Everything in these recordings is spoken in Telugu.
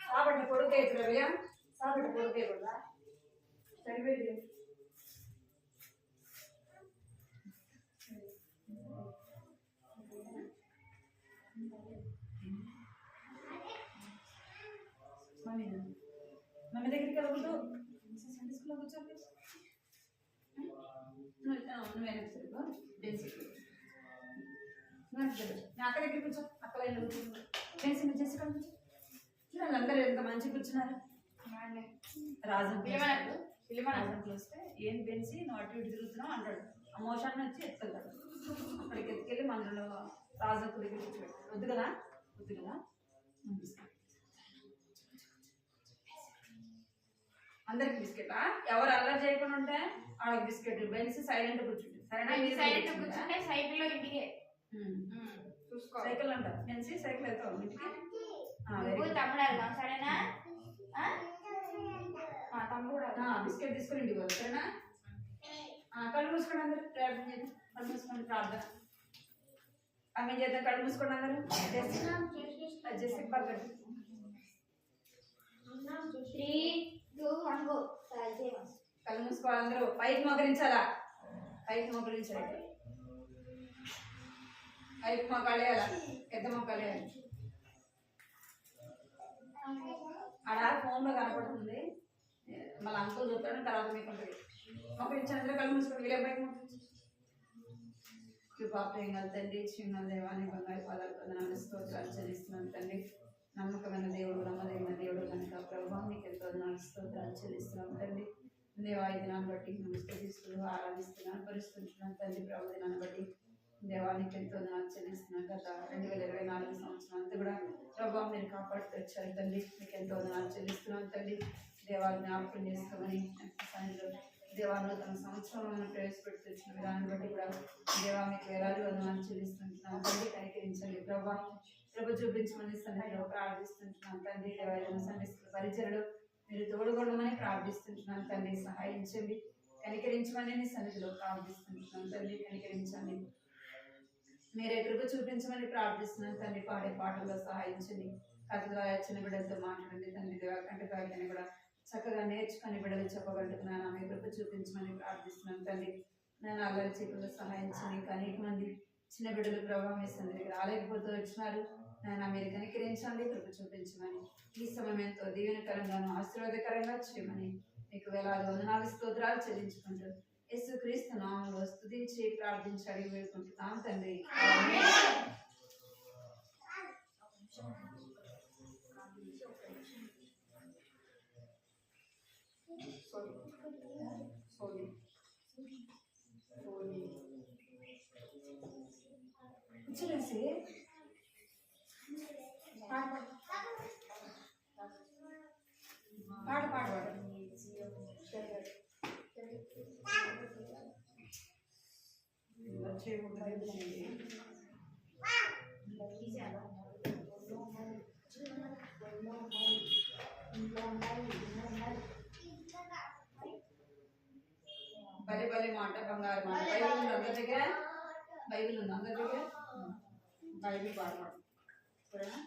సాబట్ల కొడుకు అవుతుంది సాబట్ల కొడుకు అయిపోదా సరిపోయింది. మమ్మీ దగ్గరికి వెళ్ళకూడదు. సండే స్కూల్లో కూర్చోండి. నువ్వు వెనక్కి తిరుగు. అక్క దగ్గర కూర్చో. అక్క లైన్లో కూర్చో. చేసి చేసి కూర్చో. చూడండి అందరూ ఎంత మంచి కూర్చున్నారు. రాజంకులు వస్తే ఏం పెంచి నువ్వు అటు ఇటు తిరుగుతున్నావు అంటాడు. ఆ మోషాన్ని వచ్చి ఎత్తుకెళ్తాడు. అక్కడికి ఎత్తుకెళ్ళి మనలో రాజంకు దగ్గర కూర్చోబెట్టాడు. వద్దు కదా వద్దు కదా. అందరికి బిస్కెటా? ఎవరు అల్లరి చేయకుండా ఉంటే వాళ్ళకి బిస్కెట్. బెన్స్ సైలెంట్ కూర్చుంటే సరేనా? సైలెంట్ కూర్చుంటే సైకిల్ లో ఇంటికి చూసుకో. సైకిల్ అంటారు. బెన్స్ సైకిల్ వెళ్తావు ఇంటికి. తమ్ముడు వెళ్దాం సరేనా? తమ్ముడు బిస్కెట్ తీసుకుని ఇంటికి పోదు సరేనా? కళ్ళు మూసుకోండి అందరు. ప్రార్థన చేద్దాం. కళ్ళు మూసుకోండి. ప్రార్థన ఆమె చేద్దాం. కళ్ళు మూసుకోండి అందరు. జెస్సి పక్కన కళ్ళు మూసుకోవాలి అందరూ. పైకి మోకరించాలా? పైకి మోకరించాలి. పైకి మొక్కలు వేయాలి. పెద్ద మొక్కలు వేయాలి. ఆడ ఫోన్లో కనపడుతుంది. మళ్ళీ అంకుల్ చూస్తాడు. తర్వాత మీకు ఉంటుంది. మోకరించాలి అందరూ. కళ్ళు మూసుకోండి. వీళ్ళ పైకి మోకరించి కృపాప్రేంగల తండ్రి చిన్న దేవాన్ని బంగారు పాదాలు పొందనాలు స్తోత్రాలు చెల్లిస్తున్నాను తండ్రి. నమ్మకమైన దేవుడు నమ్మదగిన దేవుడు కనుక ప్రభావం మీకు ఎంతో స్తోత్రాలు చెల్లిస్తున్నాం తండ్రి. దేవా ఈ దినాన్ని బట్టి మేము స్థుతిస్తూ ఆరాధిస్తున్నాను పరిస్థితున్నాను తండ్రి. ప్రభు దినాన్ని బట్టి దేవానికి ఎంతో చెల్లిస్తున్నాను. గత 2024 సంవత్సరం అంతా కూడా ప్రభావం మీరు కాపాడుతూ వచ్చారు తండ్రి. మీకు ఎంతో చెల్లిస్తున్నాను తండ్రి. దేవాన్ని జ్ఞాపకం చేసుకోమని సన్నిధిలో దేవాన్ని తన సంవత్సరంలో మనం ప్రవేశపెడుతూ వచ్చిన విధానాన్ని బట్టి కూడా దేవా మీకు వేలాది వందనాలు చెల్లిస్తుంటున్నాను తండ్రి. కనికరించండి ప్రభు చూపించమని సన్నిధిలో ప్రార్థిస్తుంటున్నాను తండ్రి. దేవాలయం సన్నిధిలో పరిచయలు మీరు తోడుగొండమని ప్రార్థిస్తుంటున్నాను తండ్రి. సహాయించండి. కనికరించమని సన్నిధిలో ప్రార్థిస్తుంటున్నాను తండ్రి. కనికరించండి. మీరే కృప చూపించమని ప్రార్థిస్తున్నాను తండ్రి. పాడే పాటల్లో సహాయించండి. కథ ద్వారా చిన్న బిడ్డలతో మాట్లాడండి తండ్రి. దేవా కంటకాయని కూడా చక్కగా నేర్చుకొని బిడ్డలు చెప్పగలుగుతున్నాను. ఆమె కృప చూపించమని ప్రార్థిస్తున్నాను తండ్రి. నేను అల్లరి చీకులు సహాయించండి. ఇంకా అనేక మంది చిన్న బిడ్డలు ప్రభావం వేస్తుంది రాలేకపోతూ వచ్చినారు. నేను మీరు కనికరించండి. కృప చూపించమని ఈ సమయం ఎంతో దీవెనకరంగాను ఆశీర్వాదకరంగా చేయమని మీకు వేలాది వందనాలు స్తోత్రాలు చెల్లించుకుంటూ యేసుక్రీస్తు నామములో స్తుతించి ప్రార్థించి అడిగి వేడుకుంటున్నాం తండ్రి. కూర్చోలేసి పాట పాడవాడు. భలే భలే మాట బంగారు మాట. బైబిల్ ఉంది అందరి దగ్గర. బైబిల్ ఉంది అందరి దగ్గర. బైబిల్ పాడవాడు సరేనా?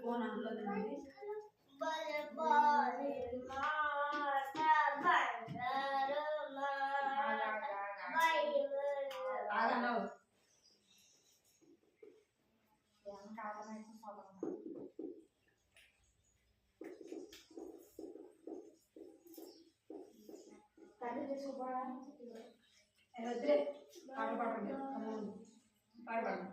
ఫోన్ అందులో వద్దులే. పాట పాడండి. పాట పాడండి.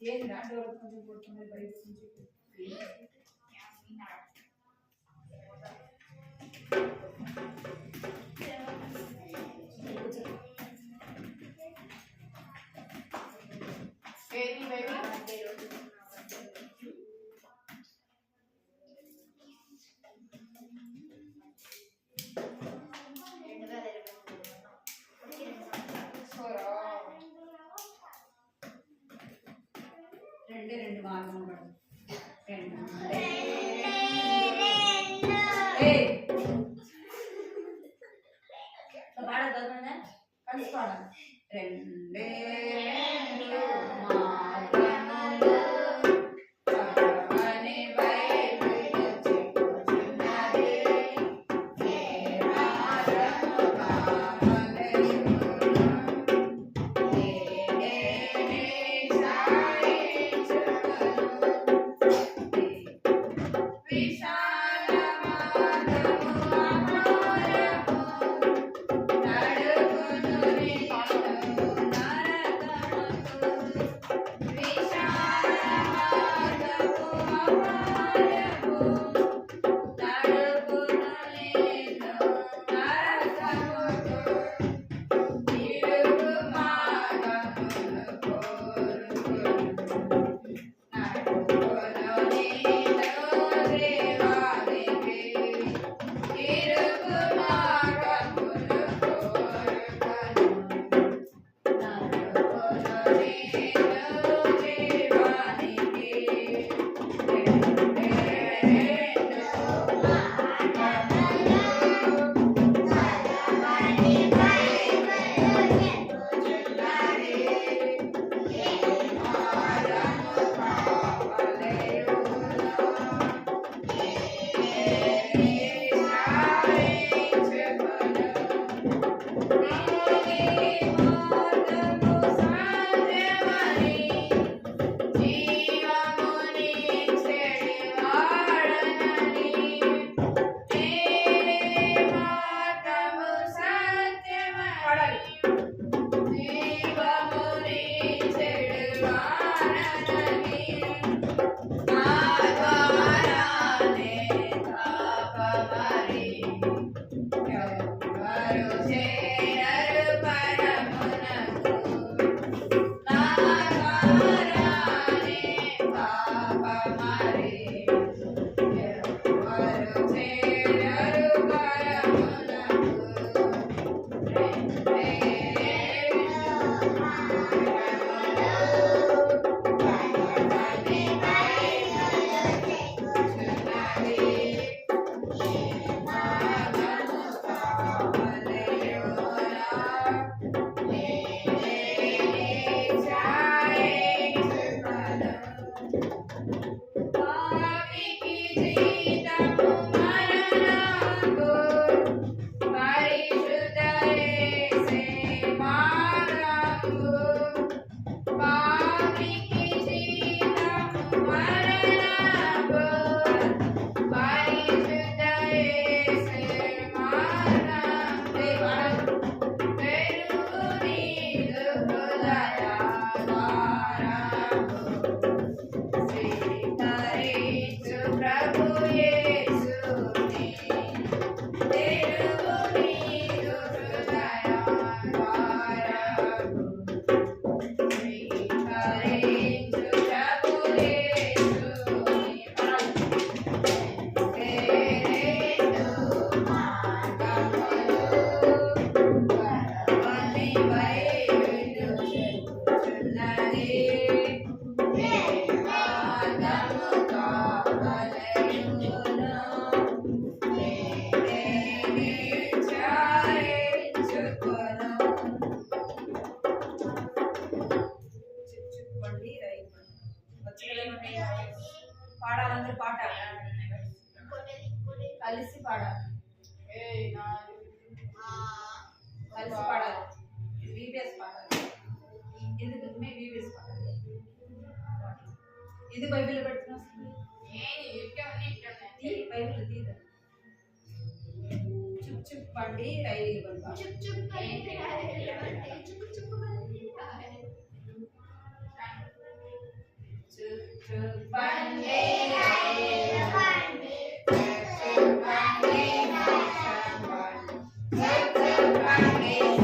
ఏంటి రాండో కొంచెం కొడుతుంది బయట నుంచి రెండు మార్గం రెండు పాడదా కలిసి పాడాలి రెండే కలిసి పాడాలి. వీబీఎస్ పాడాలి. ఎందుకు మేము వీబీఎస్ పాడాలి? ఇది బైబిల్ పెడుతున్నాం. బైబిల్ తీద చుక్ చుక్ బండి రైలు బండి చుక్ చుక్ బండి రైలు చుక్ చుక్ బండి చుక్ చుక్ బండి రైలు బండి చుక్ చుక్ బండి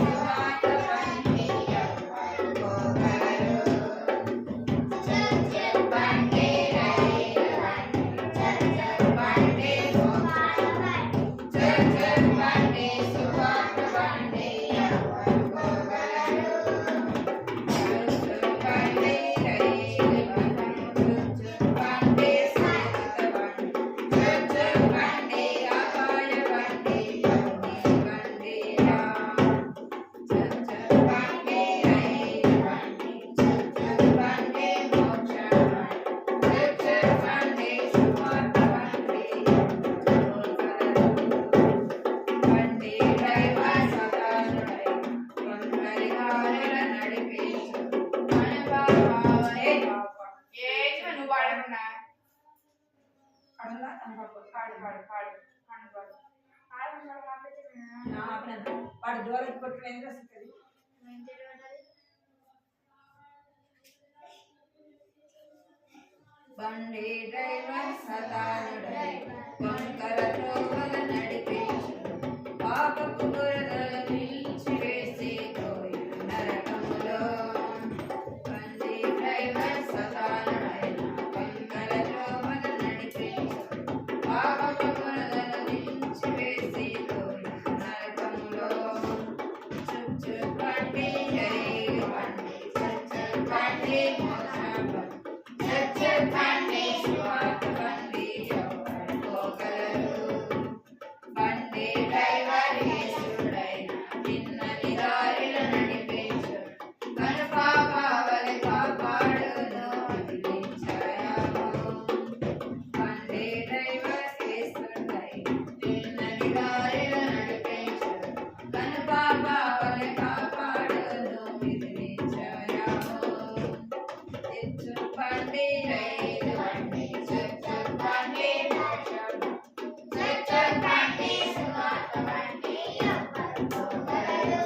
వాడు దూరం కొట్టుకునేది అసలు బండి డ్రైవర్ సదానుడై వంకర త్రోవల నడిపించు పాపపు బురదల నిలిచి వేసి తోయు నరకములో బండి డ్రైవర్ సదానుడై వంకర త్రోవల నడిపించు పాపపు బురదల నిలిచి వేసి తోయు నరకములో చుక్ చుక్ బండి రైలు బండి చుక్ చుక్ బండి మోక్ష బండి బండి డ్రైవర్ యేసుడైన చిన్నని దారిల నడిపించు కనుపాపవలె కాపాడును నిలిచాయాము బండి డ్రైవర్ యేసుడైన చిన్నని దారిల నడిపించు కనుపాపవలె కాపాడును నిలిచాయాము బండి రైలు బండి చుక్ చుక్ బండి మోక్షం చుక్ చుక్ బండి సువార్త బండి ఎవరు పోగలరు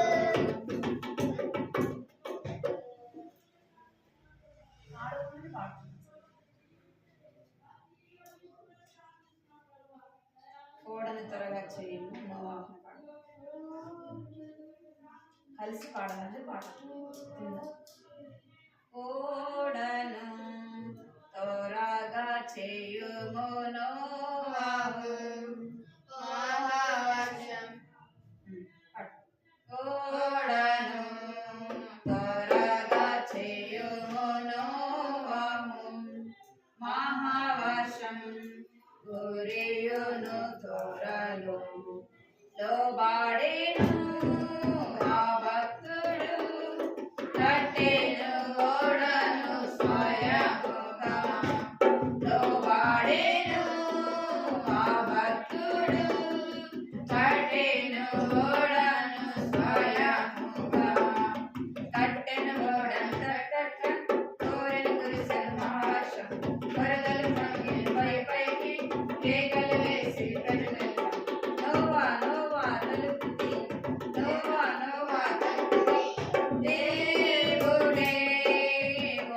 ఓడని త్వరగా చేయము నోవాహును పాడు కలిసి పాడాలంటే పాట ఓడను త్వరగా చేయుము నోవాహు మహావర్షం ఓడను త్వరగా చేయుము నోవాహు మహావర్షం కురియును త్వరలో లోబడెను ఆ భక్తుడు కట్టెను ఓడను స్వయముగా లోబడెను ఆ భక్తుడు కట్టెను ఓడను స్వయముగా కట్టెను ఓడను కోరెను కురిసెను మహావర్షం వరదలు పొంగిన పైకి కేకలు వేసి ప్రజలు నోవా నోవా తలుపుతి నోవా నోవా తలుపుతి దేవుడే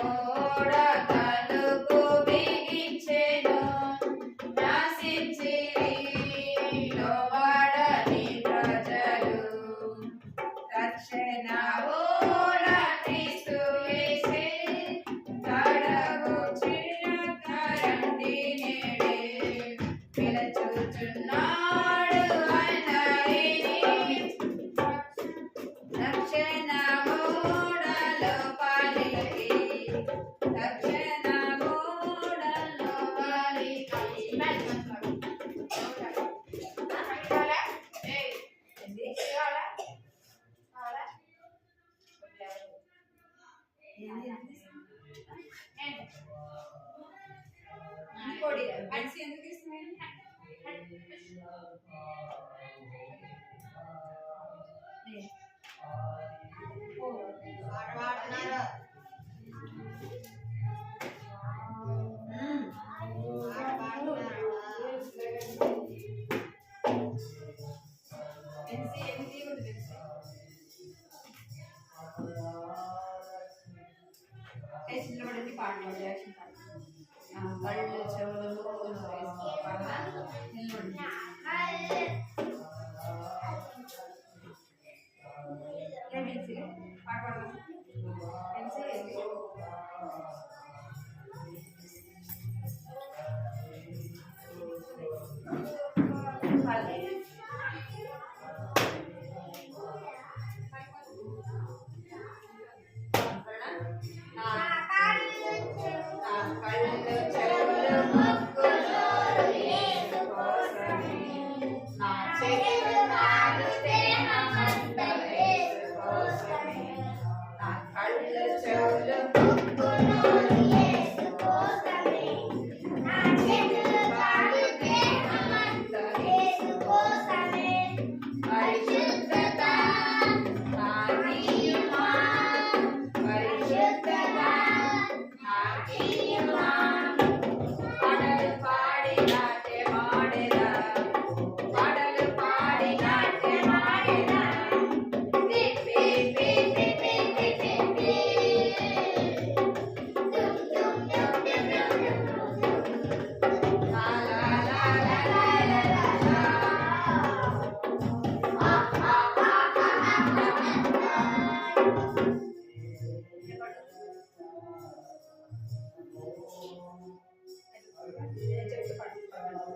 ఓడ తలుపు బిగించెను నాశించిరి లోబడని ప్రజలు రక్షణ ఓడ క్రీస్తు యేసే తడవుచిన కరండి నేడే పిలచుచున్నాడు ఆయనని రక్షణ ఓడలో పాలికి రక్షణ ఓడలో పాలికి ఇంకోటి అడిసి ఎందుకు ఇస్తున్నాయి పాట కళ్ళు చెవులు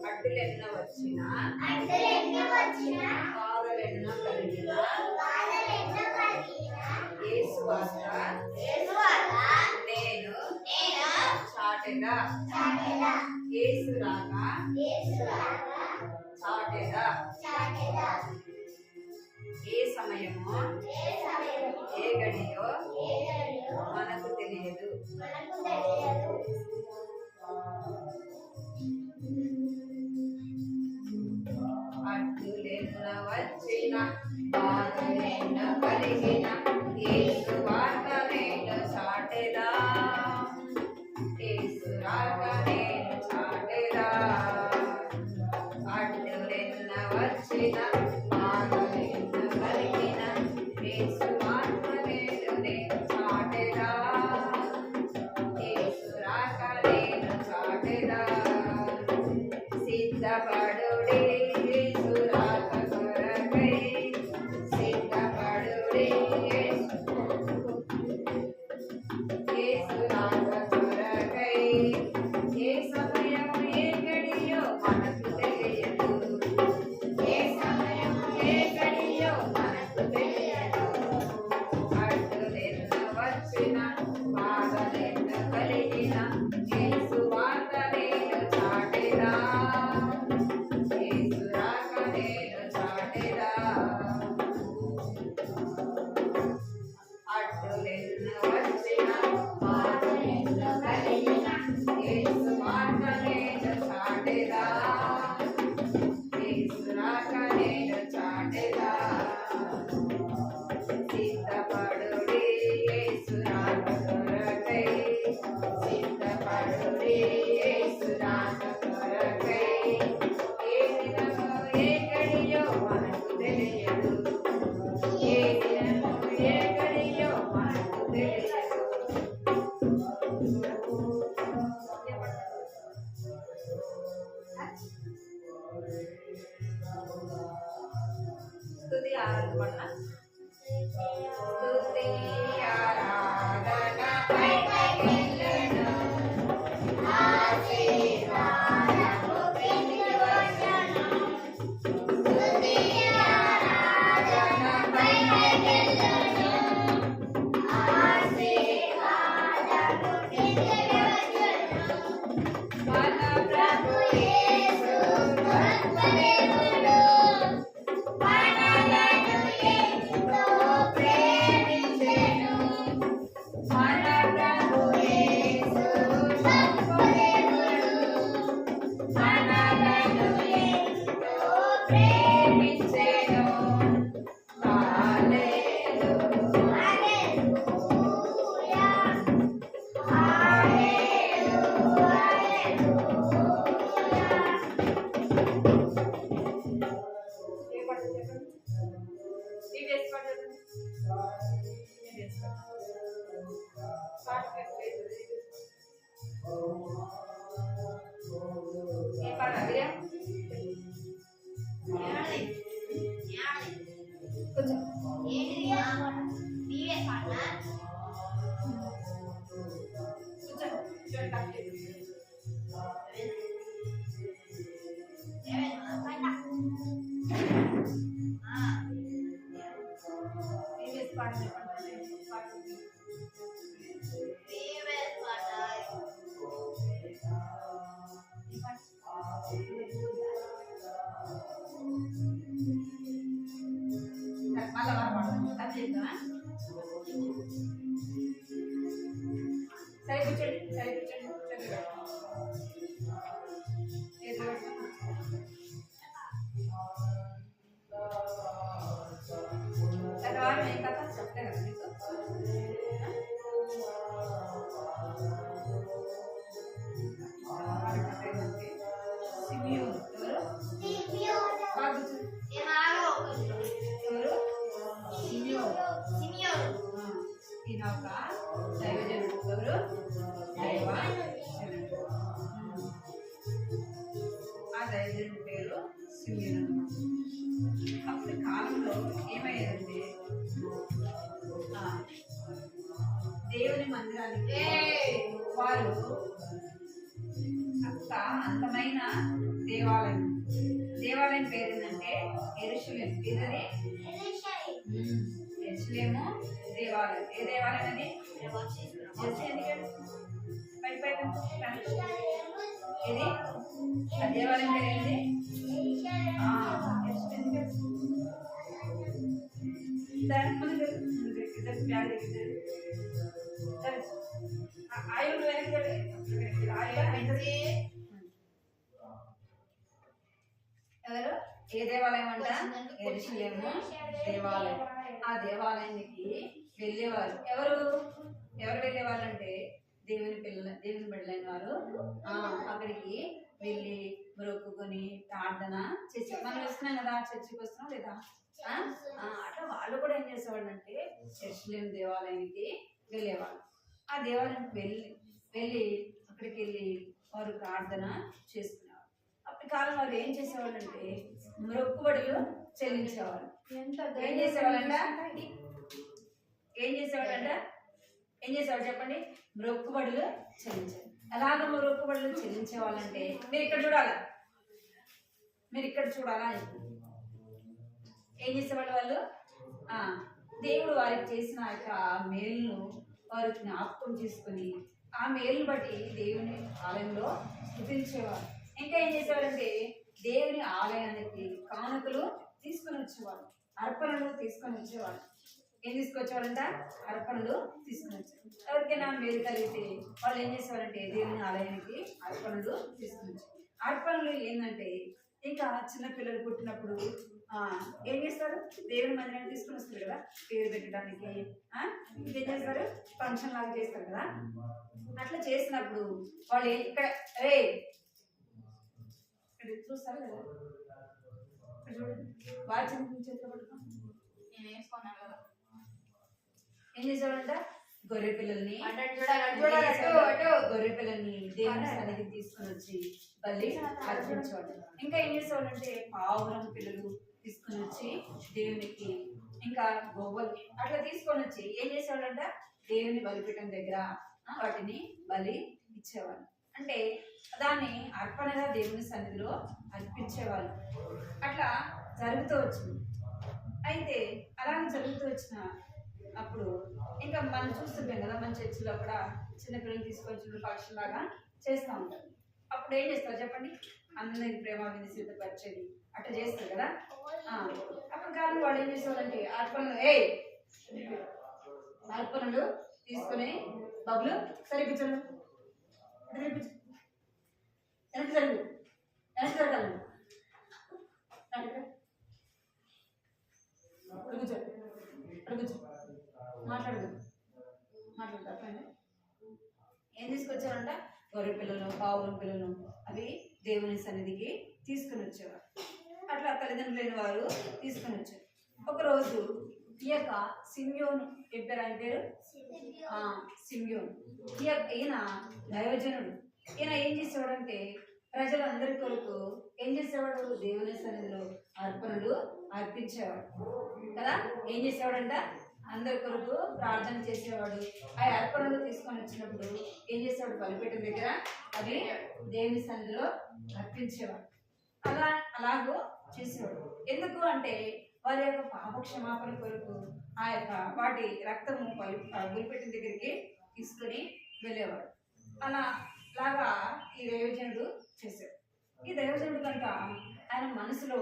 అడ్డులెన్నో వచ్చినా బాధలెన్నో కలిగినా యేసు వల్ల నేను చాటెదా యేసు రాగా చాటెదా ఏ సమయమో ఏ గడియో మనకు తెలియదు. అడ్డులెన్న వచ్చిన బాధలెన్న కలిగిన యేసు వార్త నేను చాటెదా యేసు రాక నేను చాటెదా. అడ్డులెన్న వచ్చిన బాధలెన్న కలిగిన యేసు వార్త నేను చాటెదా యేసు రాక నేను చాటెదా. సిద్ధపడుడే యేసు రాక కొరకై సిద్ధపడుడే యేసు రాక కొరకై ఏ సమయం ఏ గడియో మనకు తెలియదు. ఏ సమయం ఏ గడియో మనకు తెలియదు. అడ్డులెన్న వచ్చిన బాధలెన్న కలిగిన యేసు వార్త నేను చాటెదా యేసు రాక నేను చాటెదా. అడ్డులెన్న వచ్చిన బాధలెన్న కలిగిన యేసు వార్త నేను చాటెదా యేసు రాక నేను చాటెదా. సిద్ధపడుడే యేసు రాక కొరకై సిద్ధపడుడే యేసు రాక కొరకై ఏ దినమో ఏ గడియో మనకు తెలియదు. ఏ దినమో ఏ గడియో మనకు తెలియదు. స్తుతి ఆరాధన స్తుతి ఆరాధన పైకెళ్ళెను ఆశీర్వాదము కిందికి వచ్చెను. స్తుతి ఆరాధన పైకెళ్ళెను ఆశీర్వాదము కిందికి వచ్చెను. మన ప్రభు యేసు గొప్ప దేవుడు మనలను ఎంతో ప్రేమించెను. సరే కూర్చోండి, సరే కూర్చోండి. గత వారం ఏం కథ చెప్పలే కదా మీకు? సిమియోను ఎవరు? ఈయన ఒక దైవజనుడు. ఎవరు? దైవజనుడు. ఆ దైవజనుడి పేరు సిమియోను. అప్పటి కాలంలో ఏమయ్యేదంటే దేవుని మందిరానికి వారు ఒక అందమైన దేవాలయం దేవాలయం పేరు ఏంటంటే యెరూషలేము. ఇదది యెరూషలేము దేవాలయం. ఏ దేవాలయం అది? ఇది ఆ దేవాలయం పేరు ఏంటి? ఎవరు? ఏ దేవాలయం అంట? యెరూషలేము దేవాలయం. ఆ దేవాలయానికి వెళ్ళేవారు. ఎవరు వెళ్ళేవాళ్ళు అంటే దేవుని బిడ్డలైన వారు అక్కడికి వెళ్ళి మొక్కుకొని ప్రార్థన చేసి, మనం వస్తున్నాం కదా, చర్చికి వస్తున్నాం లేదా, అట్లా వాళ్ళు కూడా ఏం చేసేవాళ్ళు అంటే యెరూషలేము దేవాలయానికి వెళ్ళేవాళ్ళు. ఆ దేవాలయానికి వెళ్ళి అక్కడికి వెళ్ళి వారు ప్రార్థన చేసుకునేవారు. అప్పటి కాలం వారు ఏం చేసేవాళ్ళు అంటే మొక్కుబడులు చెల్లించేవాళ్ళు. ఏం చేసేవాళ్ళంట ఏం చేసేవాళ్ళు చెప్పండి? మొక్కుబడులు చెల్లించారు. ఎలాగ మొక్కుబడులు చెల్లించే వాళ్ళంటే మీరు ఇక్కడ చూడాలా ఏం చేసేవాళ్ళు వాళ్ళు? దేవుడు వారికి చేసిన యొక్క మేలును వారు జ్ఞాపకం చేసుకుని ఆ మేలును బట్టి దేవుని ఆలయంలో స్తుతించేవారు. ఇంకా ఏం చేసేవారంటే దేవుని ఆలయానికి కానుకలు తీసుకొని వచ్చేవాళ్ళు, అర్పణలు తీసుకొని వచ్చేవాళ్ళు. ఏం తీసుకొచ్చేవాళ్ళంట? అర్పణలు తీసుకొని వచ్చేవాళ్ళు. ఎవరికైనా మేలు కలిగితే వాళ్ళు ఏం చేసేవారంటే దేవుని ఆలయానికి అర్పణలు తీసుకొని వచ్చేవారు. అర్పణలు ఏంటంటే ఇంకా చిన్న పిల్లలు పుట్టినప్పుడు ఏం చేస్తారు? దేవుని మందిరాన్ని తీసుకొని వస్తారు కదా, పేరు పెట్టడానికి. ఇంకేం చేస్తారు? ఫంక్షన్ లాగా చేస్తారు కదా. అట్లా చేసినప్పుడు వాళ్ళు ఇక్కడ చూస్తారు కదా, ఇక్కడ చూడండి, వాచి చేతిలో పడుకో. ఏం చేసేవాళ్ళంట? గొర్రె పిల్లల్ని దేవుని సన్నిధికి తీసుకొని వచ్చి బలి అర్పించేవాళ్ళు. ఇంకా ఏం చేసేవాళ్ళంటే పావురం పిల్లలు తీసుకొని వచ్చి దేవునికి, ఇంకా గోవలు అట్లా తీసుకొని వచ్చి ఏం చేసేవాళ్ళంట? దేవుని బలిపీఠం దగ్గర వాటిని బలి ఇచ్చేవాళ్ళు. అంటే దాన్ని అర్పణగా దేవుని సన్నిధిలో అర్పించేవాళ్ళు. అట్లా జరుగుతూ వచ్చింది. అయితే అలాగే జరుగుతూ వచ్చిన అప్పుడు ఇంకా మనం చూస్తుంటాం కదా, మన చర్చిలో కూడా చిన్నపిల్లలు తీసుకొచ్చిన ఫంక్షన్ లాగా చేస్తూ ఉంటారు. అప్పుడు ఏం చేస్తారు చెప్పండి? అందరికి ప్రేమ సిద్ధపరిచేది అట్లా చేస్తారు కదా. అప్పుడు కాదు వాళ్ళు ఏం చేసేవాళ్ళంటే అర్పణలు తీసుకుని బబ్బులు సరిపించండి, వెనక్కి జరుగు, వెనక్కి జరగాలి, మాట్లాడతారు. ఏం తీసుకొచ్చారంట? గొర్రె పిల్లలు, పావురం పిల్లలు అవి దేవుని సన్నిధికి తీసుకుని వచ్చేవారు. అట్లా తల్లిదండ్రులు లేని వారు తీసుకుని వచ్చారు. ఒకరోజు ఈ యొక్క సిమియోను చెప్పారు, ఆయన పేరు సిమియోను. ఈయన దైవజనుడు. ఈయన ఏం చేసేవాడంటే ప్రజలందరి కొరకు ఏం చేసేవాడు? దేవుని సన్నిధిలో అర్పణలు అర్పించేవాడు కదా. ఏం చేసేవాడంట, అందరి కొరకు ప్రార్థన చేసేవాడు. ఆ అర్పణలు తీసుకొని వచ్చినప్పుడు ఏం చేసేవాడు, బలిపీఠం దగ్గర అవి దేవుని సన్నిధిలో అర్పించేవాడు. అలాగూ చేసేవాడు. ఎందుకు అంటే వారి యొక్క పాప క్షమాపణ కొరకు ఆ యొక్క వాటి రక్తము బలిపీఠం దగ్గరికి తీసుకుని వెళ్ళేవాడు. లాగా ఈ దైవజనుడు చేశాడు. ఈ దైవజనుడు కనుక ఆయన మనసులో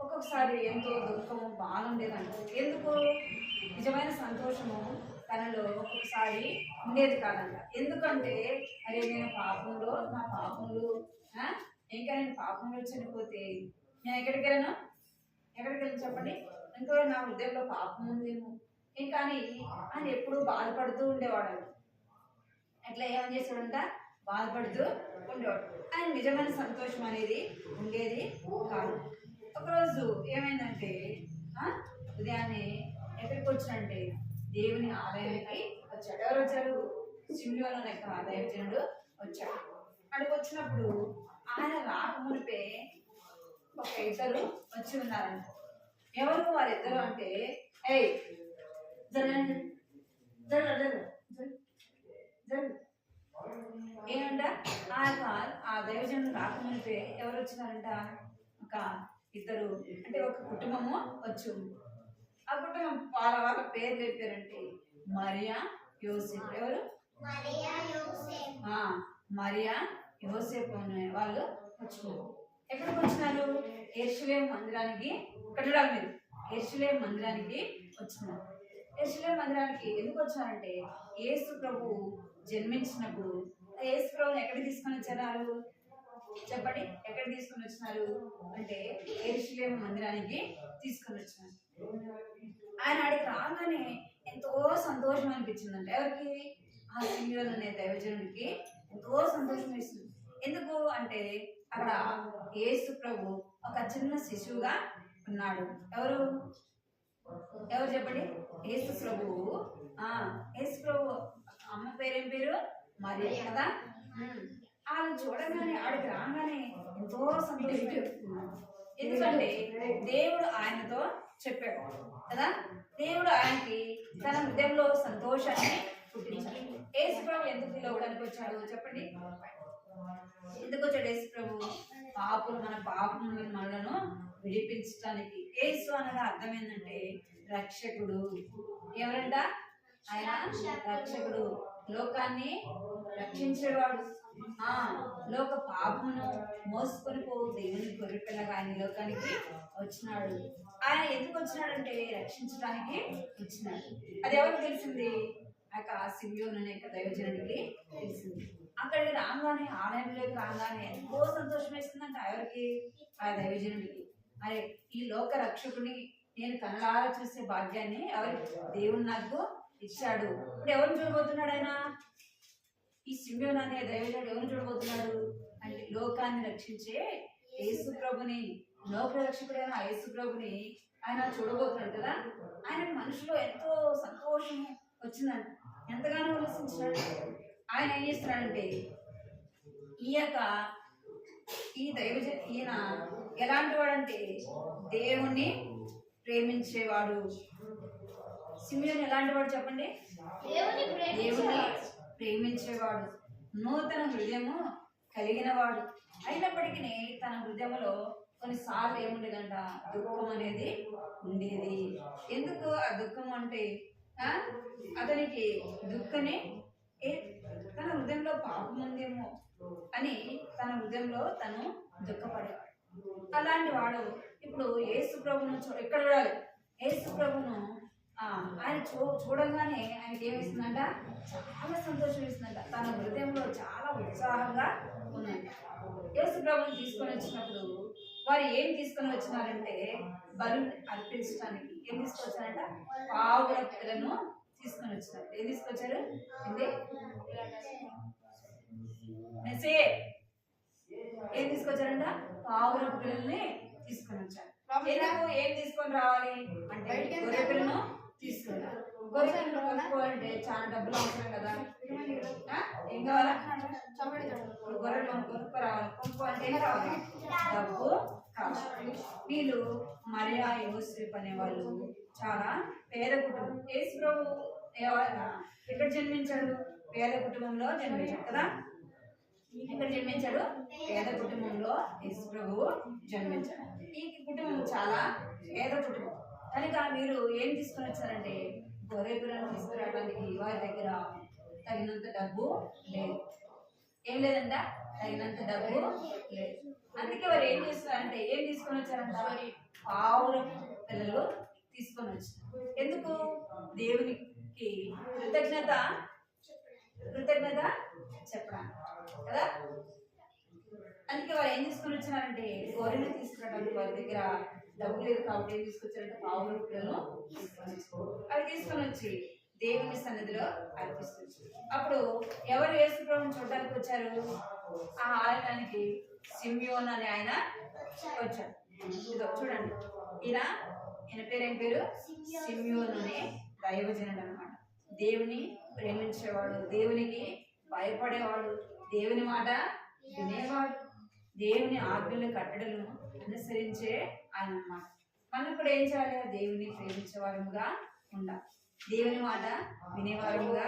ఒక్కొక్కసారి ఎంతో దుఃఖము బాధ ఉండేదంట. ఎందుకు, నిజమైన సంతోషము తనలో ఒక్కొక్కసారి ఉండేది కాదంట. ఎందుకంటే అరే నేను పాపంలో నా పాపంలో ఇంకా నేను పాపంలో చనిపోతే నేను ఎక్కడికి వెళ్ళను చెప్పండి, ఎంతో నా హృదయంలో పాపం ఉందేమో ఇంకా ఆయన ఎప్పుడూ బాధపడుతూ ఉండేవాడు. అట్లా ఏమని చేశాడంట, బాధపడుతూ ఉండేవాడు. ఆయన నిజమైన సంతోషం అనేది ఉండేది కాదు. ఒకరోజు ఏమైందంటే ఉదయాన్నే ఎక్కడికి వచ్చాడంటే దేవుని ఆలయానికి వచ్చాడు. ఎవరు వచ్చారు, సిమ్యోను యొక్క దైవజనుడు వచ్చాడు. అక్కడికి వచ్చినప్పుడు ఆయన రాకమునిపే ఒక ఇద్దరు వచ్చి ఉన్నారంట. ఎవరు వారిద్దరు అంటే, ఏమంట ఆ దైవజనుడు రాకమునిపే ఎవరు వచ్చినారంట, ఒక ఇద్దరు అంటే ఒక కుటుంబము వచ్చి. ఆ కుటుంబం వాళ్ళ పేర్లు చెప్పారంటే మరియా యోసేపు. ఎవరు, మరియా యోసేపు అనే వాళ్ళు వచ్చున్నారు. ఎక్కడికి వచ్చినారు, యెరూషలేము మందిరానికి. ఇక్కడ చూడాలి మీరు, యెరూషలేము మందిరానికి వచ్చినారు. యెరూషలేము మందిరానికి ఎందుకు వచ్చారంటే యేసు ప్రభు జన్మించినప్పుడు యేసు ప్రభుని ఎక్కడికి తీసుకొని వచ్చారు చెప్పండి, ఎక్కడికి తీసుకొని వచ్చినారు అంటే యెరూషలేము మందిరానికి తీసుకొని వచ్చినారు. ఆయన ఆడికి రాగానే ఎంతో సంతోషం అనిపించిందంట. ఎవరికి, ఆ సిమ్యోను అనే దైవజనుడికి ఎంతో సంతోషం వేస్తుంది. ఎందుకు అంటే అక్కడ యేసు ప్రభు ఒక చిన్న శిశువుగా ఉన్నాడు. ఎవరు చెప్పండి, యేసు ప్రభువు. యేసు ప్రభు అమ్మ పేరేం పేరు, మరియ కదా. ఆయన చూడగానే ఆడికి రాగానే ఎంతో సంతోషిస్తున్నాడు. ఎందుకంటే దేవుడు ఆయనతో చెప్పాడు కదా. దేవుడు ఆయనకి తన హృదయంలో సంతోషాన్ని పుట్టించాడు. యేసు ప్రభు ఎందుకు లోకానికి వచ్చాడు చెప్పండి, ఎందుకు వచ్చాడు యేసు ప్రభు, మన పాపములను మనలను విడిపించడానికి. యేసు అనగా అర్థం ఏంటంటే రక్షకుడు. ఎవరంట, ఆయన రక్షకుడు, లోకాన్ని రక్షించేవాడు. లోక పాపమును మోసుకొని పోవు దేవుని గొర్రెపిల్లగా ఆయన లోకానికి వచ్చినాడు. ఆయన ఎందుకు వచ్చినాడంటే రక్షించడానికి వచ్చినాడు. అది ఎవరికి తెలిసింది, ఆ సిమ్యోను అనే దైవజనుడికి తెలిసింది. అక్కడికి రాగానే, ఆలయంలోకి రాగానే ఎంతో సంతోషం వేస్తుందంట. ఎవరికి, ఆ దైవజనుడికి. అరే ఈ లోక రక్షకుని నేను కళ్ళారా చూసే భాగ్యాన్ని దేవుడు నాకు ఇచ్చాడు. ఇప్పుడు ఎవరిని చూడబోతున్నాడు ఆయన, ఈ సిమ్యోను అనే దైవజనుడు ఎవరిని చూడబోతున్నాడు అంటే లోకాన్ని రక్షించే యేసు ప్రభుని, లోక రక్షకుడైన యేసు ప్రభుని ఆయన చూడబోతున్నాడు కదా. ఆయన మనసులో ఎంతో సంతోషం వచ్చిందంట, ఎంతగానో ఉల్లాసించాడు. ఆయన ఏం చేస్తున్నాడంటే ఈయన ఎలాంటి వాడంటే దేవుణ్ణి ప్రేమించేవాడు. సిమ్యోను ఎలాంటి వాడు చెప్పండి, దేవుణ్ణి ప్రేమించేవాడు, నూతన హృదయము కలిగిన వాడు. అయినప్పటికీ తన హృదయంలో కొన్నిసార్లు ఏముండేదంట, దుఃఖం అనేది ఉండేది. ఎందుకు ఆ దుఃఖం అంటే అతనికి దుఃఖనే తన హృదయంలో పాపం ఉందేమో అని తన హృదయంలో తను దుఃఖపడేవాడు. అలాంటి వాడు ఇప్పుడు యేసు ప్రభును ఎక్కడ చూడాలి, యేసు ప్రభును ఆయన చూడగానే ఆయనకి ఏమిస్తుందంట, చాలా సంతోషం ఇస్తుందంట. తన హృదయంలో చాలా ఉత్సాహంగా ఉందంట. యేసు ప్రభుని తీసుకొని వచ్చినప్పుడు వారు ఏం తీసుకొని వచ్చినారంటే బలు అర్పించడానికి ఏం తీసుకొచ్చారంట, పావుల పిల్లను తీసుకొని వచ్చినారు. ఏం తీసుకొచ్చారు అంటే ఏం తీసుకొచ్చారంట, పావుల పిల్లల్ని తీసుకొని వచ్చారు. ఏం తీసుకొని రావాలి అంటే గొర్రె పిల్లను తీసుకున్నారు. గొర్రె పిల్లలు కొనుక్కోవాలంటే చాలా డబ్బులు అవసరం కదా. ఏం కావాలా, గొర్రెలు కొనుక్కోరావాలి. కొనుక్కోవాలంటే ఏం కావాలి, డబ్బు కావాలి. వీళ్ళు మరియా యోసేపు అనే వాళ్ళు చాలా పేద కుటుంబం. యేసు ప్రభు ఎక్కడ జన్మించాడు? పేద కుటుంబంలో జన్మించాడు కదా. ఎక్కడ జన్మించాడు? పేద కుటుంబంలో యేసు ప్రభు జన్మించాడు. ఈ కుటుంబం చాలా పేద కుటుంబం కనుక మీరు ఏం తీసుకొని వచ్చారంటే గొర్రె పిల్లలను తీసుకురావడానికి వారి దగ్గర తగినంత డబ్బు లేదు. ఏం లేదంట? తగినంత డబ్బు లేదు. అందుకే వారు ఏం చేస్తారంటే ఏం తీసుకొని వచ్చారంట? పావురం పిల్లలు తీసుకొని వచ్చారు. ఎందుకు? దేవునికి కృతజ్ఞత చెప్పడానికి కదా. అందుకే వారు ఏం తీసుకొని వచ్చారంటే గొర్రెలు తీసుకురావడానికి వారి దగ్గర డబ్బు లేదు కాబట్టి ఏం తీసుకొచ్చారంటే పావురం పిల్లలు అవి తీసుకొని వచ్చి దేవుని సన్నిధిలో అర్పిస్తుంది. అప్పుడు ఎవరు యేసు ప్రభువుని చూడడానికి వచ్చారు? ఆ ఆలయానికి సిమియోన్ అనే ఆయన వచ్చాడు. ఇదో చూడండి, ఈయన పేరేం పేరు? సిమియోన్ అనే దైవజనుడు అన్నమాట. దేవుని ప్రేమించేవాడు, దేవునికి భయపడేవాడు, దేవుని మాట వినేవాడు, దేవుని ఆజ్ఞలు కట్టడలను అనుసరించే ఆయన అన్నమాట. మనం కూడా ఏం చేయాలి? దేవుని ప్రేమించే వారముగా ఉండాలి, దేవుని మాట వినేవారముగా.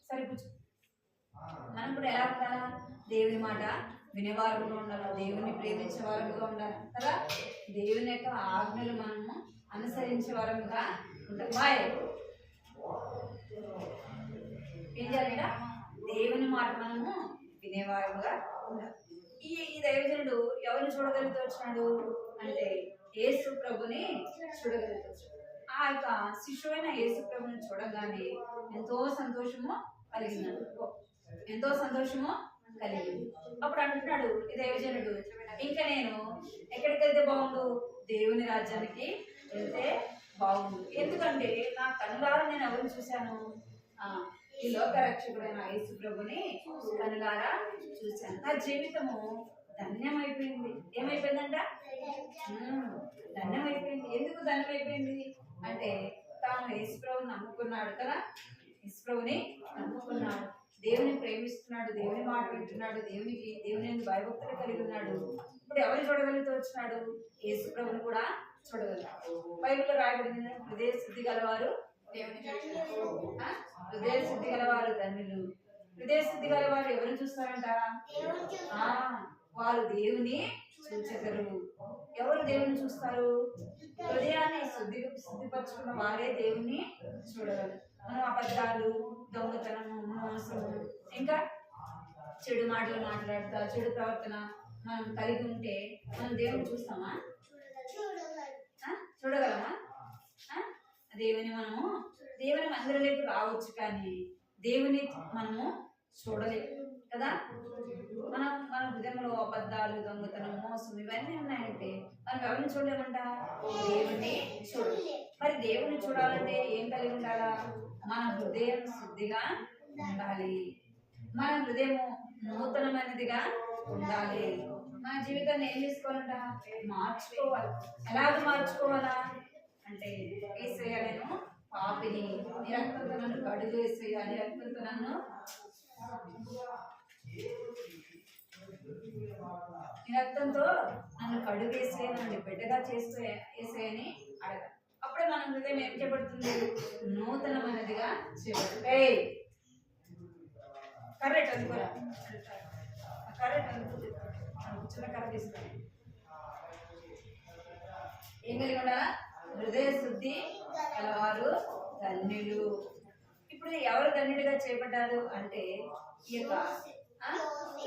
సరే కూర్చో. మనం కూడా ఎలా ఉండాలా? దేవుని మాట వినేవారముగా ఉండాలి, దేవుని ప్రేమించే వారముగా ఉండాలి కదా. దేవుని యొక్క ఆజ్ఞలు మనము అనుసరించే వారముగా ఉండాలి. బాయ్ ఏం చేయాలంట? దేవుని మాట మనము వినేవారముగా ఉండాలి. ఈ దైవజనుడు ఎవరిని చూడగలుగుతూ వచ్చినాడు అంటే యేసు ప్రభుని చూడగలుగుతూ వచ్చాడు. ఆ యొక్క శిశువైన యేసు ప్రభుని చూడగానే ఎంతో సంతోషము కలిగింది. అప్పుడు అంటున్నాడు ఈ దైవజనుడు, ఇంకా నేను ఎక్కడికి వెళ్తే బాగుండు? దేవుని రాజ్యానికి వెళ్తే బాగుండు. ఎందుకంటే నా కనులారా నేను ఎవరిని చూశాను? ఈ లోక రక్షకుడైన యేసు ప్రభుని కనులారా చూశాను. నా జీవితము ధన్యమైపోయింది. ఏమైపోయిందంట? ధన్యమైపోయింది. ఎందుకు ధన్యమైపోయింది అంటే తాను యేసు ప్రభుని నమ్ముకున్నాడు కదా. యేసు ప్రభుని నమ్ముకున్నాడు, దేవుని ప్రేమిస్తున్నాడు, దేవుని మాట వింటున్నాడు, దేవుని భయభక్తులు కలిగి ఉన్నాడు. ఇప్పుడు ఎవరు చూడగలుగుతూ వచ్చినాడు? యేసు ప్రభుని కూడా చూడగలుగుతాడు. బైబిల్లో రాయబడింది, హృదయ శుద్ధి గలవారు ధన్యులు. హృదయ శుద్ధి గలవారు ఎవరు చూస్తారంట? వారు దేవుని చూచెదరు. ఎవరు దేవుని చూస్తారు? హృదయాన్ని శుద్ధిపరచుకున్న వారే దేవుని చూడగలరు. మనం అబద్ధాలు, దొంగతనము, మోసము, ఇంకా చెడు మాటలు మాట్లాడుతా చెడు ప్రవర్తన మనం కలిగి ఉంటే మనం దేవుని చూస్తామా? చూడగలమా? దేవుని మందిరంలోకి రావచ్చు కానీ దేవుని మనము చూడలేము కదా. మన హృదయంలో అబద్ధాలు, దొంగతనం, మోసం ఇవన్నీ ఉన్నాయంటే మనం ఎవరిని చూడలేమంట? దేవుని చూడాలి. మరి దేవుని చూడాలంటే ఏం కలిగి ఉండాలా? మన హృదయం శుద్ధిగా ఉండాలి, మన హృదయం నూతనమైనదిగా ఉండాలి. మన జీవితాన్ని ఏం చేసుకోవాలంట? మార్చుకోవాలి. ఎలాగ మార్చుకోవాలా అంటే యేసయ్యా నేను పాపిని, నీ రక్తంతో నన్ను కడుగు యేసయ్యా, నీ రక్తంతో నన్ను కడుగు యేసయ్యా, నన్ను బిడ్డగా చేస్తూ యేసయ్యని అడగాలి. అప్పుడే మన హృదయం ఏం చేయబడుతుంది? నూతనమైనదిగా చేయబడుతుంది. కరెక్ట్ అనుకోరా? కరెక్ట్ అనుకుంటుంది. చిన్న కరెక్ట్ తీసుకోండి. ఏం కలిగి ఉండాలా? హృదయ శుద్ధి గలవారు ధన్యులు. ఇప్పుడు ఎవరు ధన్యుడిగా చేపట్టారు అంటే ఈ యొక్క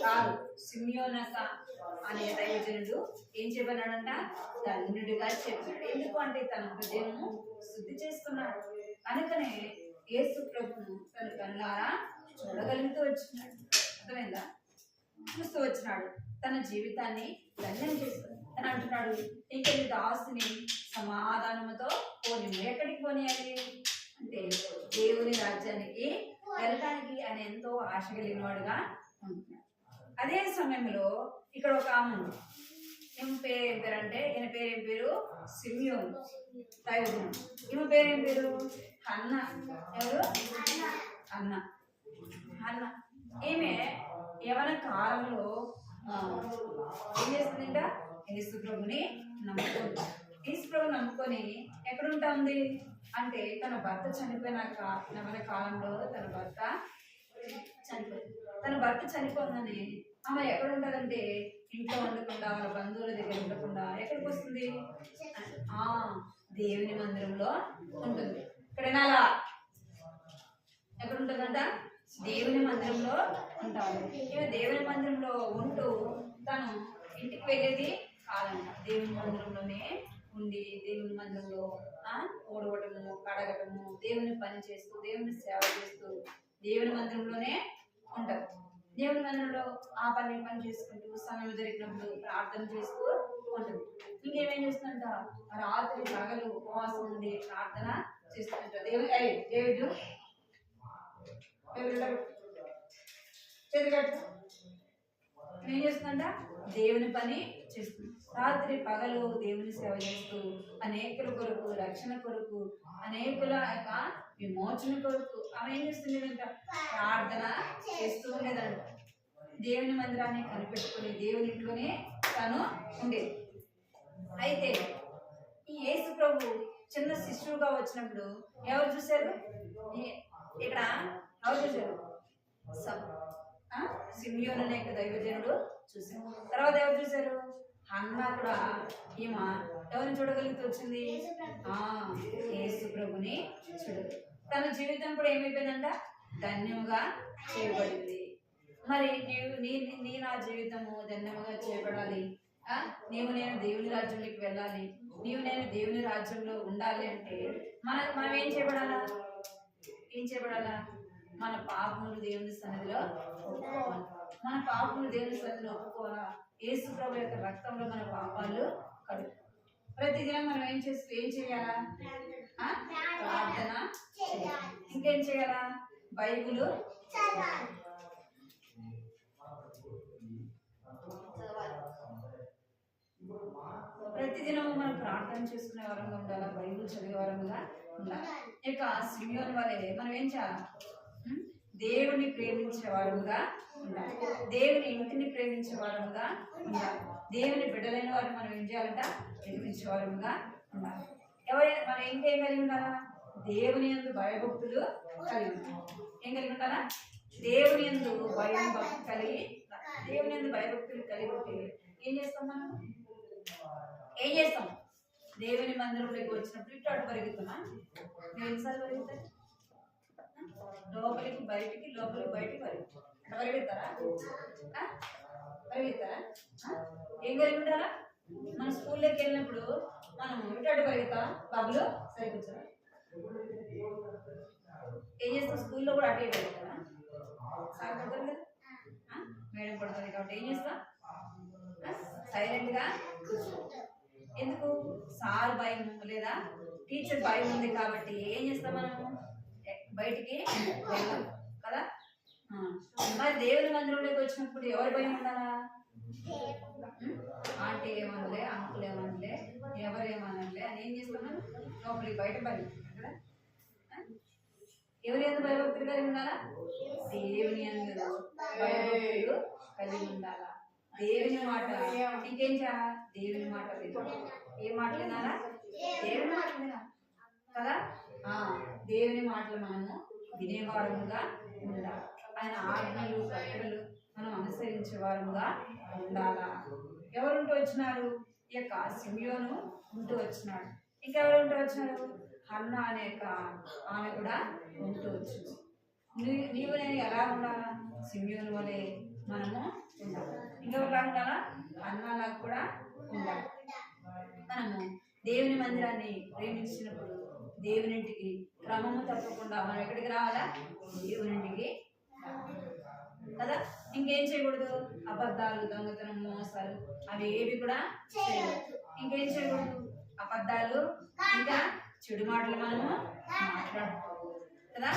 కాదు సిమియోనక అనే దైవజనుడు ఏం చెప్పన్నాడంట? ధన్యుడిగా చెప్పాడు. ఎందుకు అంటే తన హృదయము శుద్ధి చేసుకున్నాడు కనుకనే యేసు ప్రభును తన కనులారా చూడగలుగుతూ వచ్చినాడు. అర్థమైందా? చూస్తూ వచ్చినాడు, తన జీవితాన్ని ధన్యం చేసుకున్నాడు. అని అంటున్నాడు, ఇంకా నీ దాసుని సమాధానముతో పోనీ. ఎక్కడికి పోనీయాలి అంటే దేవుని రాజ్యానికి వెళ్ళడానికి ఆయన ఎంతో ఆశ కలిగిన వాడుగా ఉంటున్నాడు. అదే సమయంలో ఇక్కడ ఒక ఆమె ఉంది. ఈమె పేరు ఏం పేరు అంటే ఈయన పేరు ఏం పేరు? సిమియోను దైవజనుడు. ఈమె పేరు ఏం పేరు? హన్న. ఎవరు? అన్న. ఈమె యవన కాలంలో ఏం చేస్తుందంట? యేసు ప్రభుని నమ్ముకుంది. యేసు ప్రభు నమ్ముకొని ఎక్కడ ఉంటా ఉంది అంటే తన భర్త చనిపోయినాక నవల కాలంలో తన భర్త చనిపోయిందని ఆమె ఎక్కడ ఉంటుందంటే ఇంట్లో ఉండకుండా వాళ్ళ బంధువుల దగ్గర ఉండకుండా ఎక్కడికి వస్తుంది? దేవుని మందిరంలో ఉంటుంది. ఇక్కడైనా అలా ఎక్కడ ఉంటుందంట? దేవుని మందిరంలో ఉంటాడు. దేవుని మందిరంలో ఉంటూ తను ఇంటికి వెళ్ళేది కాదంట. దేవుని మందిరంలోనే ఉండి దేవుని మందిరంలో ఓడవటము, కడగటము, దేవుని పని చేస్తూ, దేవుని సేవ చేస్తూ దేవుని మందిరంలోనే ఉంటారు. దేవుని మందిరంలో ఆ పని చేసుకుంటూ సమయం దొరికినప్పుడు ప్రార్థన చేస్తూ ఉంటుంది. ఇంకేమేం చేస్తుందంట? రాత్రి పగలు ఉపవాసం ఉండి ప్రార్థన చేస్తుంటారు. దేవుడు ఏం చేస్తుందంట? దేవుని పని చేస్తుంది. రాత్రి పగలు దేవుని సేవ చేస్తూ అనేకుల కొరకు, రక్షణ కొరకు, అనేకుల యొక్క విమోచన కొరకు ఆమె ఏం చేస్తుండేదంట? ప్రార్థన చేస్తూ ఉండేదంట. దేవుని మందిరాన్ని కనిపెట్టుకుని దేవుని ఇంట్లోనే తను ఉండేది. అయితే ఈ యేసు ప్రభు చిన్న శిశువుగా వచ్చినప్పుడు ఎవరు చూశారు? ఇక్కడ ఎవరు చూశారు? సిమియోను అనే దైవజనుడు చూశారు. తర్వాత ఎవరు చూశారు? హన్నా కూడా ఈమె ఎవరిని చూడగలిగితే వచ్చింది? యేసు ప్రభుని చూడదు. తన జీవితం కూడా ఏమైపోయిందంట? ధన్యముగా చేయబడింది. మరి నీ నా జీవితము ధన్యముగా చేయబడాలి. నేను దేవుని రాజ్యంలోకి వెళ్ళాలి, నేను దేవుని రాజ్యంలో ఉండాలి అంటే మనం ఏం చేయబడాలా? మన పాపములు దేవుని సన్నిధిలో ఒప్పుకోవాలి. మన పాపములు దేవుని సన్నిధిలో ఒప్పుకోవాలా? యేసు ప్రభు యొక్క రక్తంలో మన పాపాలు కడుగు. ప్రతిదినం మనం ఏం చేయాలా? ప్రార్థన చేయాలి. ఇంకేం చేయాలా? బైబిల్ ప్రతిదినము మనం ప్రార్థన చేసుకునే వరంగా ఉండాలా, బైబిల్ చదివే వరంగా ఉండాలి. ఇక సిమియోను వలె మనం ఏం చేయాలి? దేవుని ప్రేమించే వారంగా ఉండాలి. దేవుని ఇంటిని ప్రేమించే వారంగా ఉండాలి. దేవుని బిడ్డలైన వారిని మనం ఏం చేయాలంట? ప్రేమించే వారంగా ఉండాలి. ఎవరైనా మనం ఏం కలిగి ఉండాలా? దేవుని యందు భయభక్తులు కలిగి ఉండాలి. ఏం కలిగి ఉండాలా? దేవుని యందు భయభక్తులు కలిగి ఉంటే ఏం చేస్తాం? మనం ఏం చేస్తాం? దేవుని మందిరంలోకి వచ్చినప్పుడు ఇటు అటు పరిగెత్తున్నా. ఎన్నిసార్లు పరిగెత్తారు? లోపలికి బయటికి పరిగెత్తారా? ఏం కలిగి ఉంటారా? మన స్కూల్లోకి వెళ్ళినప్పుడు మనం ఇటు అటు పరిగెత్తా. బాబులు సరిపోతారా? ఏం చేస్తాం? స్కూల్లో కూడా అటే పరిగెత్తారా? సాగుతారు కదా, మేడం పడుతుంది కాబట్టి ఏం చేస్తాం? సైలెంట్గా ఎందుకు? సార్ భయం లేదా టీచర్ భయం ఉంది కాబట్టి ఏం చేస్తాం? మనము బయటికి వెళ్ళాం కదా. మరి దేవుని మందిరంలోకి వచ్చినప్పుడు ఎవరి భయం ఉండాలా? ఆంటీ ఏమనలే, అంకుల్ ఏమనలే, ఎవరేమనలే అని ఏం చేస్తాం? మనం లోపలికి బయట పరిగెత్తాం కదా. ఎవరి యందు భయభక్తులు కలిగి ఉండాలా? దేవుని యందు భయభక్తులు కలిగి ఉండాలా. దేవుని మాట ఇంకేం చేయాలా? దేవుని మాట వినాలి. ఏ మాటలు వినాలా? దేవుని మాట వినాలి కదా. దేవుని మాటలు మనము వినేవారముగా ఉండాలి. ఆయన ఆజ్ఞలు కట్టడలు మనం అనుసరించే వారముగా ఉండాలా. ఎవరుంటూ వచ్చినారు? ఈ యొక్క సిమియోను ఉంటూ వచ్చినాడు. ఇంకెవరు ఉంటూ వచ్చినారు? హన్నా అనే ఆమె కూడా ఉంటూ వచ్చింది. నీవు నేను ఎలా ఉండాలా? సిమియోను వలె మనము ఉండాలి. ఇంకెవరిలా ఉండాలా? హన్నాలా కూడా ఉండాలి. మనము దేవుని మందిరాన్ని ప్రేమించినప్పుడు దేవునింటికి క్రమము తప్పకుండా మనం ఎక్కడికి రావాలా? దేవునింటికి కదా. ఇంకేం చేయకూడదు? అబద్ధాలు, దొంగతనం, మోసాలు అవి ఏవి కూడా చేయకూడదు. ఇంకేం చేయకూడదు? అబద్ధాలు, ఇంకా చెడు మాటలు మనము మాట్లాడకూడదు కదా.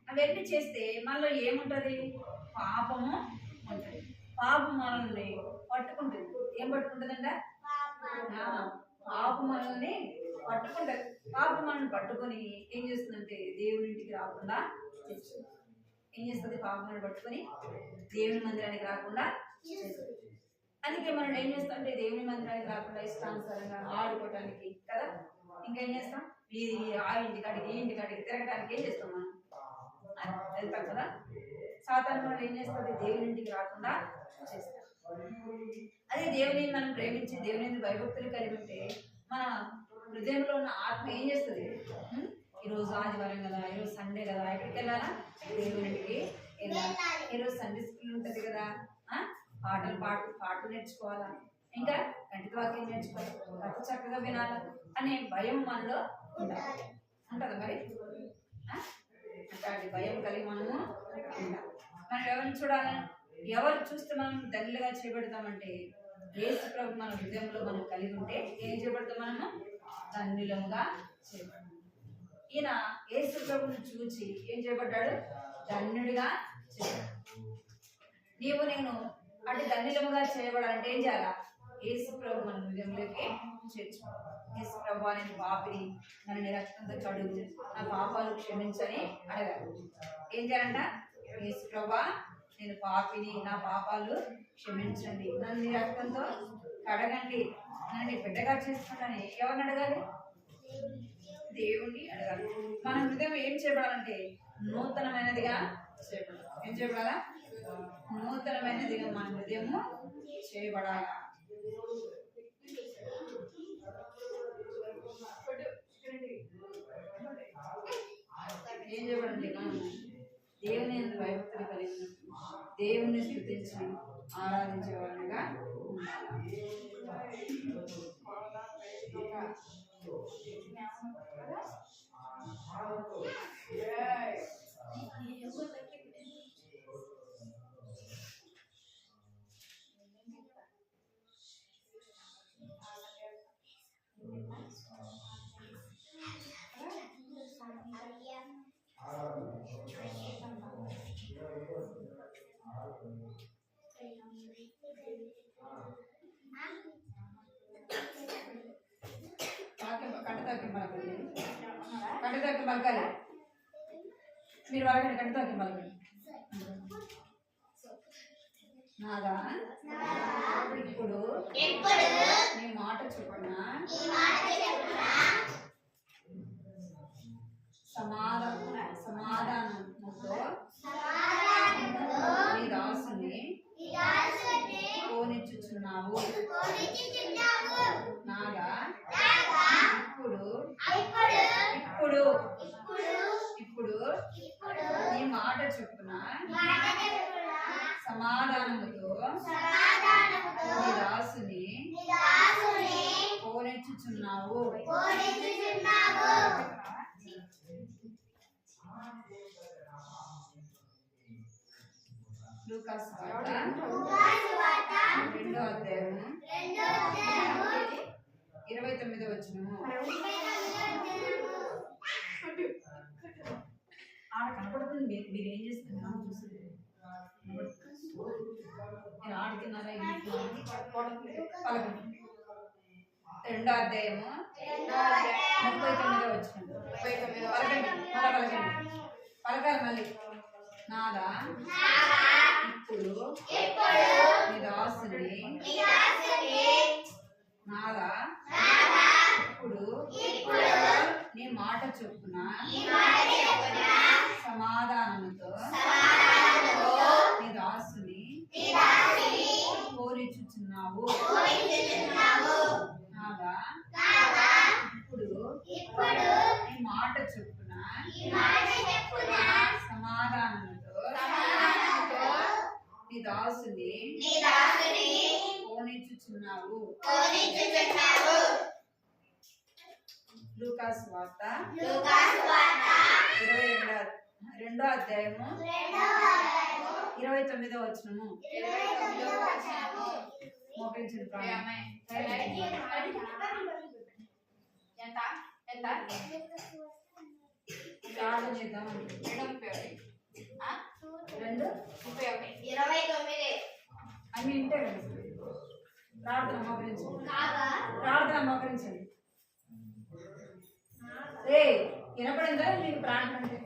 అవన్నీ చేస్తే మనలో ఏముంటుంది? పాపము ఉంటుంది. పాపం మనల్ని పట్టుకుంటుంది. ఏం పట్టుకుంటుందంట? పాపం మనల్ని పట్టుకుంటుంది. పాపం మనల్ని పట్టుకొని ఏం చేస్తుందంటే దేవునింటికి రాకుండా చేస్తుంది. ఏం చేస్తుంది? పాపం మనల్ని పట్టుకొని దేవుని మందిరానికి రాకుండా చేస్తుంది. అందుకే మనం ఏం చేస్తామంటే దేవుని మందిరానికి రాకుండా ఇష్టానుసారంగా ఆడుకోవటానికి కదా, ఇంకేం చేస్తాం, ఆ ఇంటికాడికి ఈ ఇంటికాడికి తిరగడానికి ఏం చేస్తాం మనం, వెళ్తాం కదా. సాతాను వాళ్ళు ఏం చేస్తుంది, దేవుని ఇంటికి రాకుండా చేస్తాం. అదే దేవుని మనం ప్రేమించి దేవుని భయభక్తులు కలిగి ఉంటే మన హృదయంలో ఉన్న ఆత్మ ఏం చేస్తుంది, ఈరోజు ఆదివారం కదా, ఈరోజు సండే కదా, ఎక్కడికి వెళ్ళాలా, దేవునికి వెళ్ళాలి. ఈరోజు సండే స్కూల్ ఉంటుంది కదా, పాటలు నేర్చుకోవాలా, ఇంకా గంట వాక్యం నేర్చుకోవాలి, కథ చక్కగా వినాలా అనే భయం మనలో ఉండాలి. ఉంటుందా మరి? అట్లాంటి భయం కలిగి మనము ఉండాలి. మనం ఎవరిని చూడాలి, ఎవరు చూస్తే మనం ధన్యులుగా చేయబడతామంటే యేసు ప్రభు మన హృదయంలో మనం కలిగి ఉంటే ఏం చేయబడతాం, మనము ధన్యులముగా చేయబడతాం. ఈయన యేసు ప్రభుని చూచి ఏం చేయబడ్డాడు, ధన్యుడిగా చేయబడ్డాడు. నీవు నేను అంటే ధన్యులముగా చేయబడాలంటే ఏం చేయాలా, యేసు ప్రభు మన హృదయంలోకి చేర్చుకోవాలి. యేసు ప్రభు నేను పాపిని, నన్ను నీ రక్తంతో కడుగు, నా పాపాలు క్షమించని అడగాలి. ఏం చేయాలంట, యేసు ప్రభు నేను పాపిని, నా పాపాలు క్షమించండి, నన్ను నీ రక్తంతో కడగండి, నన్ను నీ బిడ్డగా చేసుకోండి. ఎవరిని అడగాలి, దేవుణ్ణి అడగాలి. మన హృదయం ఏం చేయబడాలంటే నూతనమైనదిగా చేయబడాలి. ఏం చేయబడాలా, నూతనమైనదిగా మన హృదయము చేయబడాలా. ఏం చేయబడండి, మనం దేవుని భయభక్తులు కలిగి దేవుణ్ణి స్తుతించి ఆరాధించే వాళ్ళగా ఉండాలి. కంటతోకి పలకాలి, మీరు వాళ్ళకండి కంటతోకి పలకండి. నాదా ఇప్పుడు నీ మాట చొప్పున సమాధానంతో నీ దాసుని పోనిచ్చుచున్నావు. నాగా ఇప్పుడు నీ మాట చొప్పున సమాధానముతో నీ దాసుని పోనిచ్చుచున్నావు. లూకాసు వార్త 2వ అధ్యాయము 29వ వచనము. ఆడ కనపడుతుంది, మీరు ఏం చేస్తున్నారు చూస్తుంది. నేను ఆడుతున్నారా ఇంట్లో పలకండి. 2వ అధ్యాయము 39వ వచనం. పలకండి, పలకాలి మళ్ళీ. నాదా ఇప్పుడు నీ దాసుని, నాదా ఇప్పుడు నీ మాట చొప్పున సమాధానముతో నీ దాసుని పోనిచ్చుచున్నావు. నాదా ఇప్పుడు నీ మాట చొప్పున సమాధానముతో నీ దాసుని పోనిచ్చుచున్నావు. లూకాసు వార్త 22వ అధ్యాయము 29వ వచనము. మోకరించండి ప్రాణం. ప్రార్థన చేద్దాం. 2:29 అన్ని ఇంటే కదా. ప్రార్థన మోకరించండి. వినపడిందా మీకు ప్రార్థన అంటే?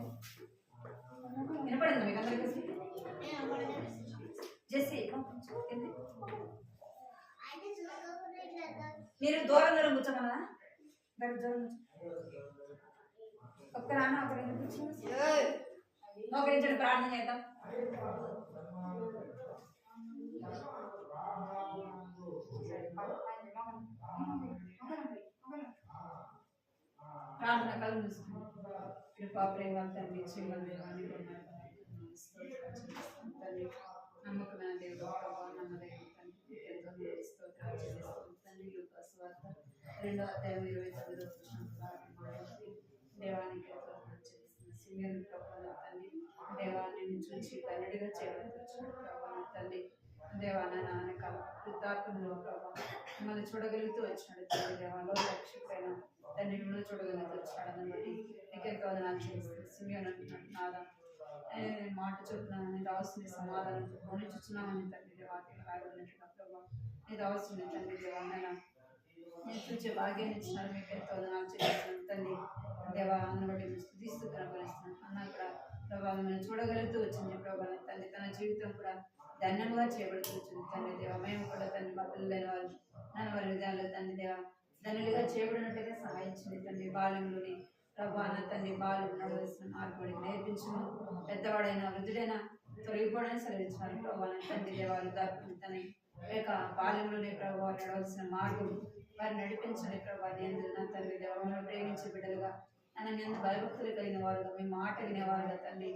వినపడిందా మీకు అందరికీ? జెస్సీ మీరు దూరం దూరం కూర్చోమన్నా ఒక్క నాన్న ఒకరించండి ప్రార్థన చేద్దాం. ప్రార్థన కళ్ళు మూసుకుంటాం. కృపా ప్రేమ తండ్రి శ్రీమదేవాన్ని తండ్రి నమ్మకమైన దేవుడు ప్రభావ నమ్మదగిన తండ్రి ఎంతో స్తోత్రాలు చెల్లిస్తాం తండ్రి. లూకాసు వార్త 2వ అధ్యాయం 29వ వచనం దేవానికి చెల్లిస్తున్న సిమియోను ప్రభావ తండ్రి దేవాన్ని చూచి కన్నడిగా చేయవచ్చు ప్రభావ తండ్రి. దేవాన నాన్నక వృద్ధాత్మలో ప్రభావ మిమ్మల్ని చూడగలుగుతూ వచ్చినాడు తండ్రి. దేవాలో రక్షకుడైన తండ్రి మిమ్మల్ని చూడగలుగుతూ వచ్చినాడని బట్టి నీకెంతో నాకు చేస్తుంది. సిమియోను అంటున్నాడు నాదా మాట చెప్తున్నానని రావాల్సిన సమాధానం కొని చూస్తున్నామని తండ్రి వాక్యం రాయబడినట్టుగా ప్రభావ నీ రావాల్సిన తండ్రి దేవాన్న నేను చూసే భాగ్యాన్ని ఇచ్చినారు. మీకు ఎంతో నాకు చేస్తున్నాను తండ్రి. దేవా అన్న బట్టి మీరు స్థుతిస్తూ కనపరుస్తున్నాను అన్న కూడా ప్రభావం మిమ్మల్ని చూడగలుగుతూ వచ్చింది ప్రభావం తండ్రి. తన జీవితం కూడా ధన్యంగా చేయబడుతూ వచ్చింది తండ్రి. దేవ మేము కూడా తండ్రి మా పిల్లలైన వారు నన్ను వారి విధానంలో తండ్రి దేవ ధనులుగా చేయబడినట్టుగా సహాయించింది తండ్రి. బాల్యంలోని ప్రభాన తండ్రి బాలు నడవలసిన మార్పుడికి నేర్పించను. పెద్దవాడైన వృద్ధుడైనా తొలగిపోవడానికి సెలవించినారు ప్రభావం తండ్రి. దేవాలు దాపుని తన లేక బాల్యంలోనే ప్రభావం నడవలసిన మార్గం వారిని నడిపించని ప్రభావం ఎందుకు తండ్రి. దేవాలను ప్రేమించే బిడ్డలుగా నన్ను ఎందు భయభక్తులు కలిగిన వారుగా మీ మాట వినేవారుగా తండ్రి.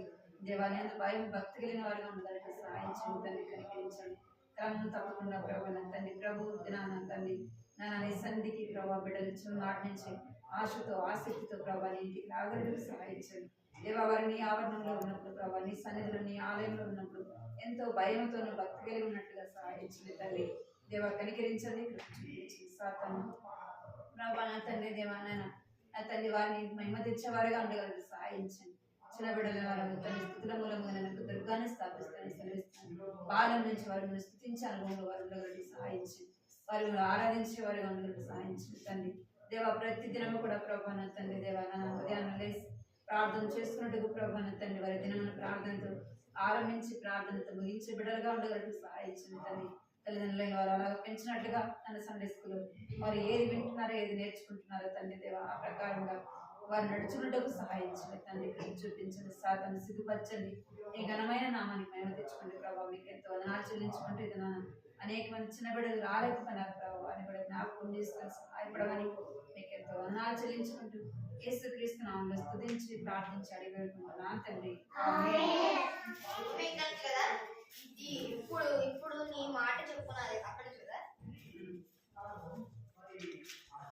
దేవాన్ని ఎందు భయం భక్తి కలిగిన వారుగా ఉండడానికి సహాయించండి తండ్రి. కనికరించండి క్రమం తప్పకుండా ప్రభావం తండ్రి. ప్రభు దినాన తండ్రి నన్ను నీ సన్నిధికి ప్రభావ బిడ్డలు చిన్ననాటి నుంచి ఆశతో ఆసక్తితో ప్రభావ ఇంటికి రాగలకు సహాయించండి. దేవా వారిని ఆవరణంలో ఉన్నప్పుడు ప్రభావ నీ సన్నిధిలో నీ ఆలయంలో ఉన్నప్పుడు ఎంతో భయంతోనూ భక్తి కలిగి ఉన్నట్టుగా సహాయించండి తండ్రి. దేవా కనికరించండి సాతాను ప్రభావ నా తండ్రి. దేవా నా తండ్రి వారిని మహిమ తెచ్చేవారుగా ఉండగలరు సహాయించండి. చిన్న బిడ్డల వారు తన స్థితుల మూలంగా నన్ను దుర్గాన్ని స్థాపిస్తానని సెలవిస్తాను. బాల్యం నుంచి వారిని స్థుతించే అనుభవంలో వారు ఉండగలరు సహాయించండి. వారు ఆరాధించే వారిగా ఉండగలరు సహాయించండి తండ్రి. దేవా ప్రతి దినము కూడా ప్రభావ నా తండ్రి. దేవా నా ఉదయాన్నే లేసి ప్రార్థన చేసుకున్నట్టుగా ప్రభావ నా తండ్రి వారి దినమున ప్రార్థనతో ఆరంభించి ప్రార్థనతో ముగించే బిడ్డలుగా ఉండగలరు సహాయించండి తండ్రి. తల్లిదండ్రులైన వారు అలాగ పెంచినట్టుగా తన సండే స్కూల్లో వారు ఏది వింటున్నారో ఏది నేర్చుకుంటున్నారో తండ్రి దేవా ఆ ప్రకారంగా వారు నడుచుకున్నట్టుకు సహాయించండి తండ్రి. చూపించండి సాతాను సిగ్గుపరచండి. ఈ ఘనమైన నామానికి మేము తెచ్చుకోండి ప్రభావం. మీకు ఎంతో వదనాలు చెల్లించుకుంటే ఇది నా అనేక మంది చిన్న బిడ్డలు రాలేకపోయినారు ప్రభావ అని కూడా జ్ఞాపకం చేసుకొని సహాయపడమని మీకు ఎంతో వదనాలు చెల్లించుకుంటూ యేసుక్రీస్తు నామములో స్తుతించి ప్రార్థించి అడిగి వేడుకుంటున్నాను తండ్రి. ఇప్పుడు నీ మాట చెప్పుకున్నది అక్కడ